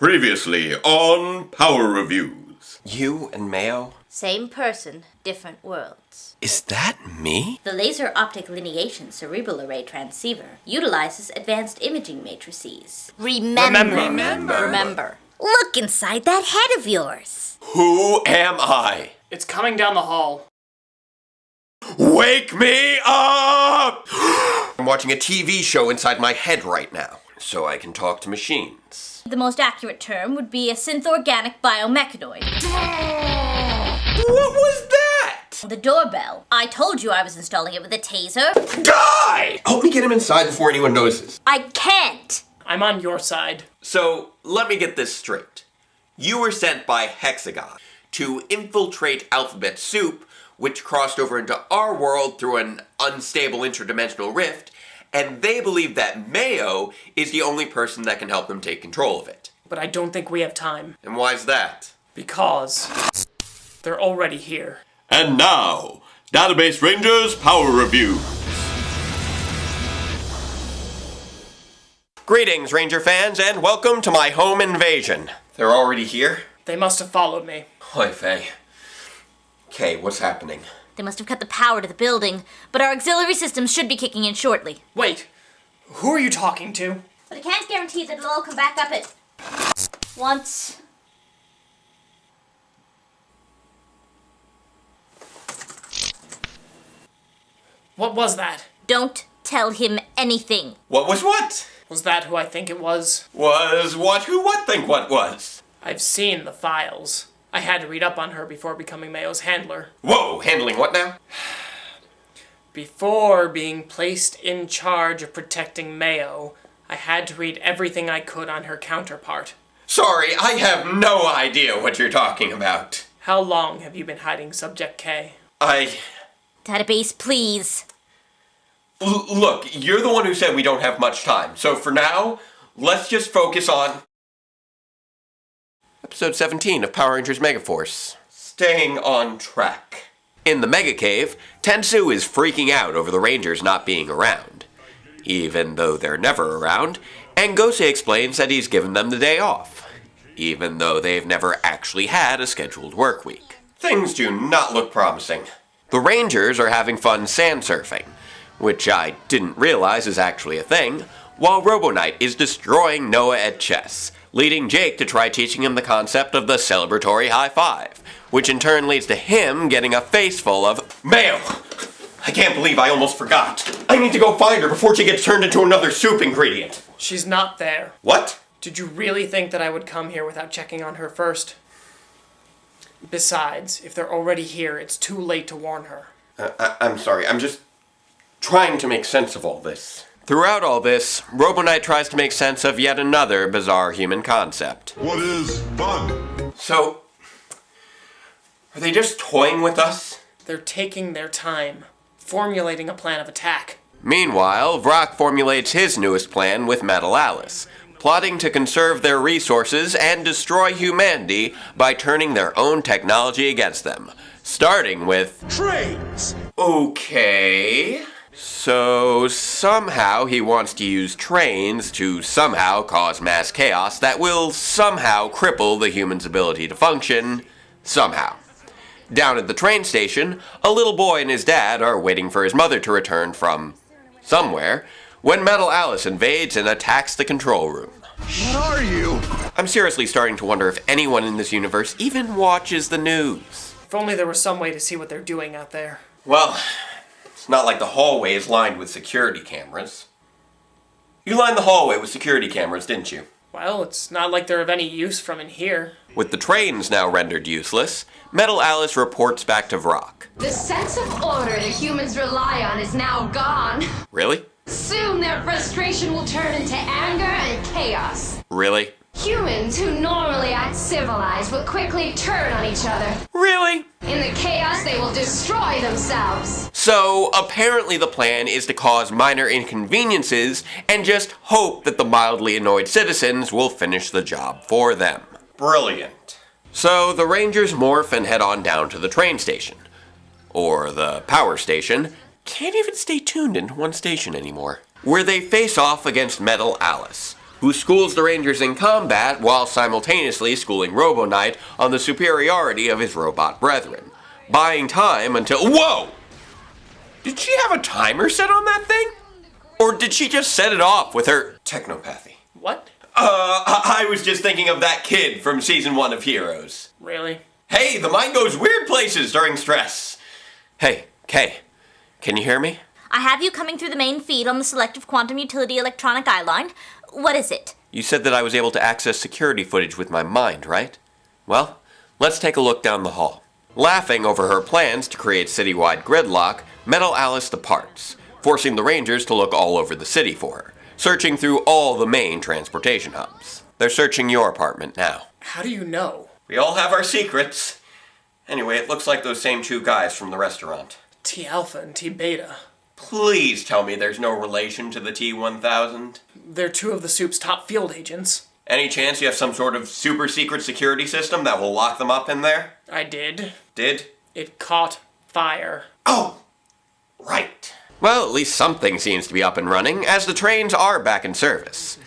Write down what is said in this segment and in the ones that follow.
Previously on Power Reviews. You and Mayo? Same person, different worlds. Is that me? The laser optic lineation cerebral array transceiver utilizes advanced imaging matrices. Remember. Look inside that head of yours. Who am I? It's coming down the hall. Wake me up! I'm watching a TV show inside my head right now, so I can talk to machines. The most accurate term would be a synth-organic biomechanoid. What was that? The doorbell. I told you I was installing it with a taser. Die! Help me get him inside before anyone notices. I can't! I'm on your side. So, let me get this straight. You were sent by Hexagon to infiltrate Alphabet Soup, which crossed over into our world through an unstable interdimensional rift, and they believe that Mayo is the only person that can help them take control of it. But I don't think we have time. And why's that? Because they're already here. And now, Database Rangers Power Review. Greetings, Ranger fans, and welcome to my home invasion. They're already here? They must have followed me. Hoi Fei. Okay, what's happening? They must have cut the power to the building, but our auxiliary systems should be kicking in shortly. Wait, who are you talking to? But I can't guarantee that it'll all come back up at once. What was that? Don't tell him anything. What was what? Was that who I think it was? Was what? Who what think what was? I've seen the files. I had to read up on her before becoming Mayo's handler. Whoa, handling what now? Before being placed in charge of protecting Mayo, I had to read everything I could on her counterpart. Sorry, I have no idea what you're talking about. How long have you been hiding Subject K? Database, please. Look, you're the one who said we don't have much time, so for now, let's just focus on Episode 17 of Power Rangers Megaforce. Staying on track. In the Mega Cave, Tensu is freaking out over the Rangers not being around. Even though they're never around, Ngose explains that he's given them the day off, even though they've never actually had a scheduled work week. Things do not look promising. The Rangers are having fun sand surfing, which I didn't realize is actually a thing, while Robo-Knight is destroying Noah at chess, leading Jake to try teaching him the concept of the celebratory high five, which in turn leads to him getting a face full of Mayo! I can't believe I almost forgot. I need to go find her before she gets turned into another soup ingredient. She's not there. What? Did you really think that I would come here without checking on her first? Besides, if they're already here, it's too late to warn her. I'm sorry, I'm just trying to make sense of all this. Throughout all this, Robo-Knight tries to make sense of yet another bizarre human concept. What is fun? So, are they just toying with us? They're taking their time, formulating a plan of attack. Meanwhile, Vrock formulates his newest plan with Metal Alice, plotting to conserve their resources and destroy humanity by turning their own technology against them, starting with Trains! Okay. So, somehow he wants to use trains to somehow cause mass chaos that will somehow cripple the human's ability to function, somehow. Down at the train station, a little boy and his dad are waiting for his mother to return from somewhere, when Metal Alice invades and attacks the control room. What are you? I'm seriously starting to wonder if anyone in this universe even watches the news. If only there was some way to see what they're doing out there. Well, it's not like the hallway is lined with security cameras. You lined the hallway with security cameras, didn't you? Well, it's not like they're of any use from in here. With the trains now rendered useless, Metal Alice reports back to Vrock. The sense of order that humans rely on is now gone. Really? Soon their frustration will turn into anger and chaos. Really? Humans who normally act civilized will quickly turn on each other. Really? In the chaos, they will destroy themselves. So, apparently the plan is to cause minor inconveniences and just hope that the mildly annoyed citizens will finish the job for them. Brilliant. So, the Rangers morph and head on down to the train station. Or the power station. Can't even stay tuned into one station anymore. Where they face off against Metal Alice, who schools the Rangers in combat while simultaneously schooling Robo Knight on the superiority of his robot brethren, buying time until— Whoa! Did she have a timer set on that thing? Or did she just set it off with her technopathy? What? I was just thinking of that kid from season 1 of Heroes. Really? Hey, the mind goes weird places during stress. Hey, Kay, can you hear me? I have you coming through the main feed on the Selective Quantum Utility Electronic Eye Line. What is it? You said that I was able to access security footage with my mind, right? Well, let's take a look down the hall. Laughing over her plans to create citywide gridlock, Metal Alice departs, forcing the Rangers to look all over the city for her, searching through all the main transportation hubs. They're searching your apartment now. How do you know? We all have our secrets. Anyway, it looks like those same 2 guys from the restaurant. T-Alpha and T-Beta. Please tell me there's no relation to the T-1000. They're 2 of the soup's top field agents. Any chance you have some sort of super secret security system that will lock them up in there? I did. Did? It caught fire. Oh! Right. Well, at least something seems to be up and running, as the trains are back in service.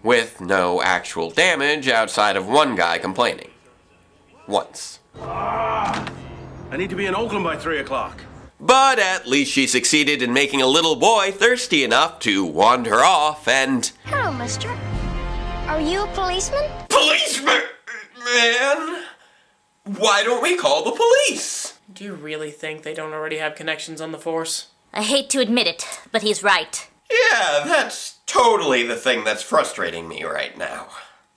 With no actual damage outside of one guy complaining. Once. I need to be in Oakland by 3 o'clock. But at least she succeeded in making a little boy thirsty enough to wander off and— Hello, mister. Are you a policeman? Policeman! Man! Why don't we call the police? Do you really think they don't already have connections on the Force? I hate to admit it, but he's right. Yeah, that's totally the thing that's frustrating me right now.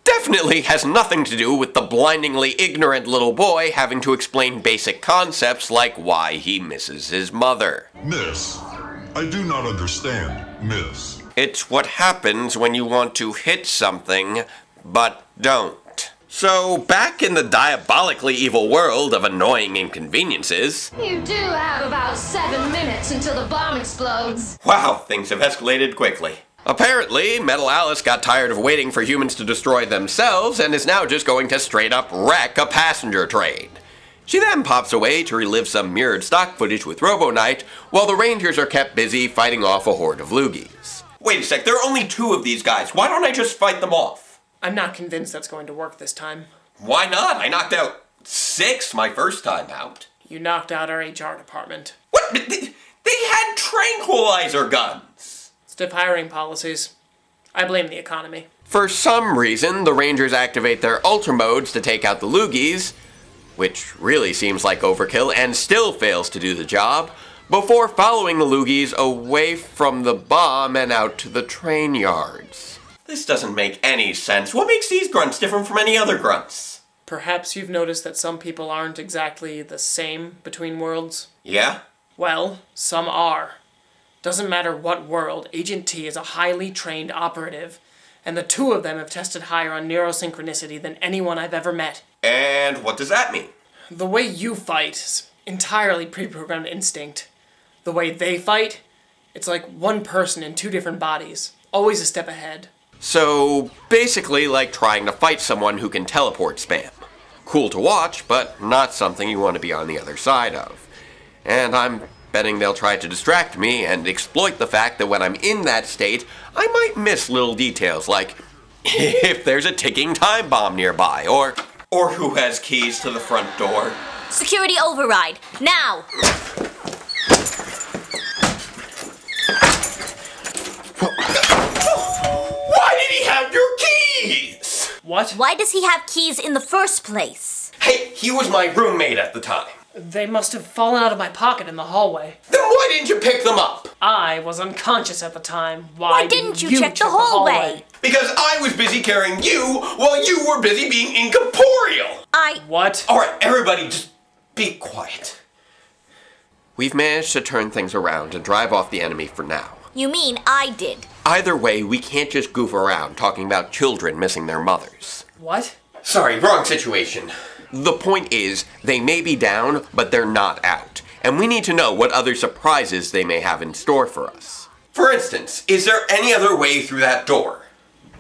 Definitely has nothing to do with the blindingly ignorant little boy having to explain basic concepts like why he misses his mother. Miss, I do not understand, miss. It's what happens when you want to hit something, but don't. So, back in the diabolically evil world of annoying inconveniences— You do have about 7 minutes until the bomb explodes. Wow, things have escalated quickly. Apparently, Metal Alice got tired of waiting for humans to destroy themselves and is now just going to straight up wreck a passenger train. She then pops away to relive some mirrored stock footage with Robo Knight, while the Rangers are kept busy fighting off a horde of loogies. Wait a sec, there are only 2 of these guys. Why don't I just fight them off? I'm not convinced that's going to work this time. Why not? I knocked out 6 my first time out. You knocked out our HR department. What? They had tranquilizer guns! Stiff hiring policies. I blame the economy. For some reason, the Rangers activate their Ultra modes to take out the loogies, which really seems like overkill and still fails to do the job, before following the loogies away from the bomb and out to the train yards. This doesn't make any sense. What makes these grunts different from any other grunts? Perhaps you've noticed that some people aren't exactly the same between worlds? Yeah? Well, some are. Doesn't matter what world, Agent T is a highly trained operative, and the 2 of them have tested higher on neurosynchronicity than anyone I've ever met. And what does that mean? The way you fight is entirely pre-programmed instinct. The way they fight, it's like one person in 2 different bodies, always a step ahead. So, basically like trying to fight someone who can teleport spam. Cool to watch, but not something you want to be on the other side of. And I'm betting they'll try to distract me and exploit the fact that when I'm in that state, I might miss little details like if there's a ticking time bomb nearby, or who has keys to the front door. Security override, now! Why did he have your keys? What? Why does he have keys in the first place? Hey, he was my roommate at the time. They must have fallen out of my pocket in the hallway. Then why didn't you pick them up? I was unconscious at the time. Why didn't you check the hallway? Because I was busy carrying you while you were busy being incorporeal. What? Alright, everybody, just be quiet. We've managed to turn things around and drive off the enemy for now. You mean I did? Either way, we can't just goof around talking about children missing their mothers. What? Sorry, wrong situation. The point is, they may be down, but they're not out. And we need to know what other surprises they may have in store for us. For instance, is there any other way through that door?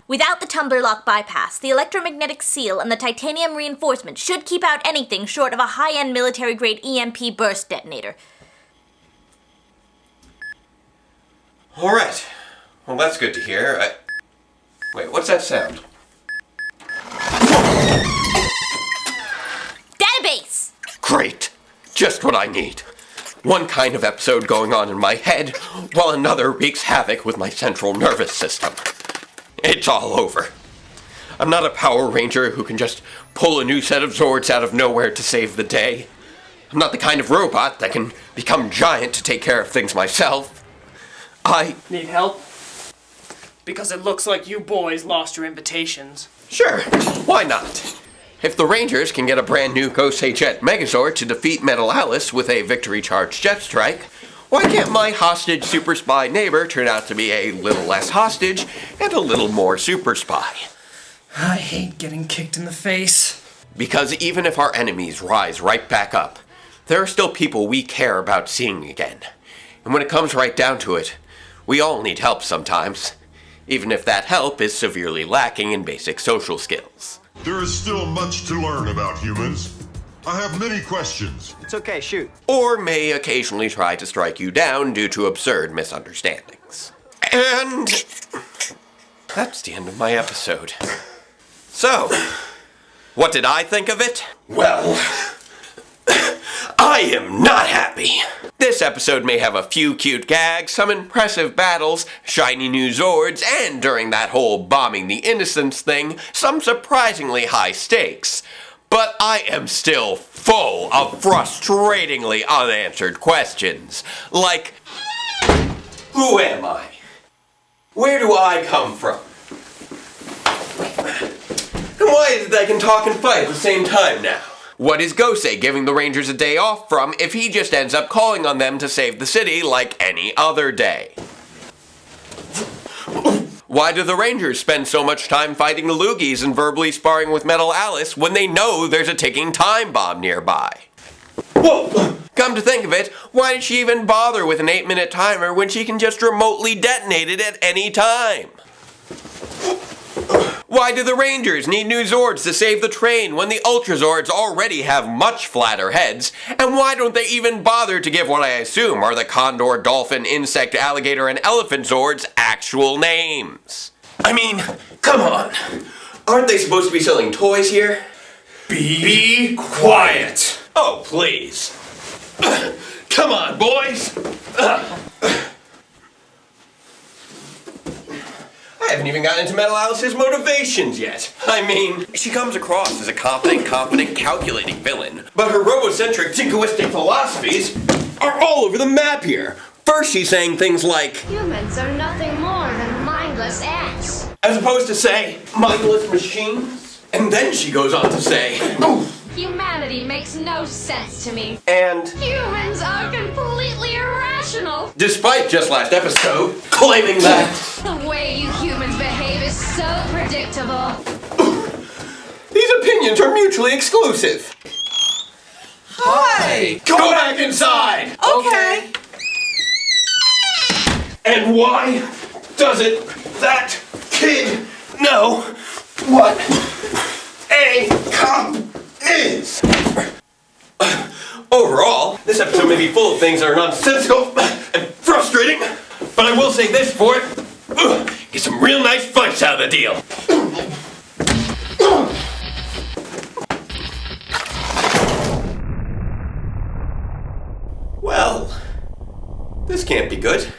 Without the tumbler lock bypass, the electromagnetic seal and the titanium reinforcement should keep out anything short of a high-end military-grade EMP burst detonator. Alright. Well, that's good to hear. Wait, what's that sound? Database! Great. Just what I need. One kind of episode going on in my head, while another wreaks havoc with my central nervous system. It's all over. I'm not a Power Ranger who can just pull a new set of Zords out of nowhere to save the day. I'm not the kind of robot that can become giant to take care of things myself. I... Need help? Because it looks like you boys lost your invitations. Sure, why not? If the Rangers can get a brand new Gosei Jet Megazord to defeat Metal Alice with a victory-charged jet strike, why can't my hostage super spy neighbor turn out to be a little less hostage and a little more super spy? I hate getting kicked in the face. Because even if our enemies rise right back up, there are still people we care about seeing again. And when it comes right down to it, we all need help sometimes, even if that help is severely lacking in basic social skills. There is still much to learn about humans. I have many questions. It's okay, shoot. Or may occasionally try to strike you down due to absurd misunderstandings. And that's the end of my episode. So, what did I think of it? Well, I am not happy. This episode may have a few cute gags, some impressive battles, shiny new Zords, and during that whole bombing the innocents thing, some surprisingly high stakes. But I am still full of frustratingly unanswered questions. Like, who am I? Where do I come from? And why is it that I can talk and fight at the same time now? What is Gosei giving the Rangers a day off from if he just ends up calling on them to save the city like any other day? Why do the Rangers spend so much time fighting the Loogies and verbally sparring with Metal Alice when they know there's a ticking time bomb nearby? Whoa! Come to think of it, why did she even bother with an 8-minute timer when she can just remotely detonate it at any time? Why do the Rangers need new Zords to save the train when the Ultra Zords already have much flatter heads? And why don't they even bother to give what I assume are the Condor, Dolphin, Insect, Alligator, and Elephant Zords actual names? I mean, come on. Aren't they supposed to be selling toys here? Be quiet. Oh, please. Come on, boys. I haven't even gotten into Metal Alice's motivations yet. I mean, she comes across as a confident, calculating villain, but her robocentric, jingoistic philosophies are all over the map here. First she's saying things like, Humans are nothing more than mindless ants. as opposed to say, mindless machines. And then she goes on to say, Humanity makes no sense to me. and Humans are completely irrational. despite just last episode, claiming that The way you humans behave is so predictable. these opinions are mutually exclusive. Hi! Go back inside! Okay. And why doesn't that kid know what a cop is? Overall, this episode may be full of things that are nonsensical and frustrating, but I will say this for it. Get some real nice fights out of the deal. Well, this can't be good.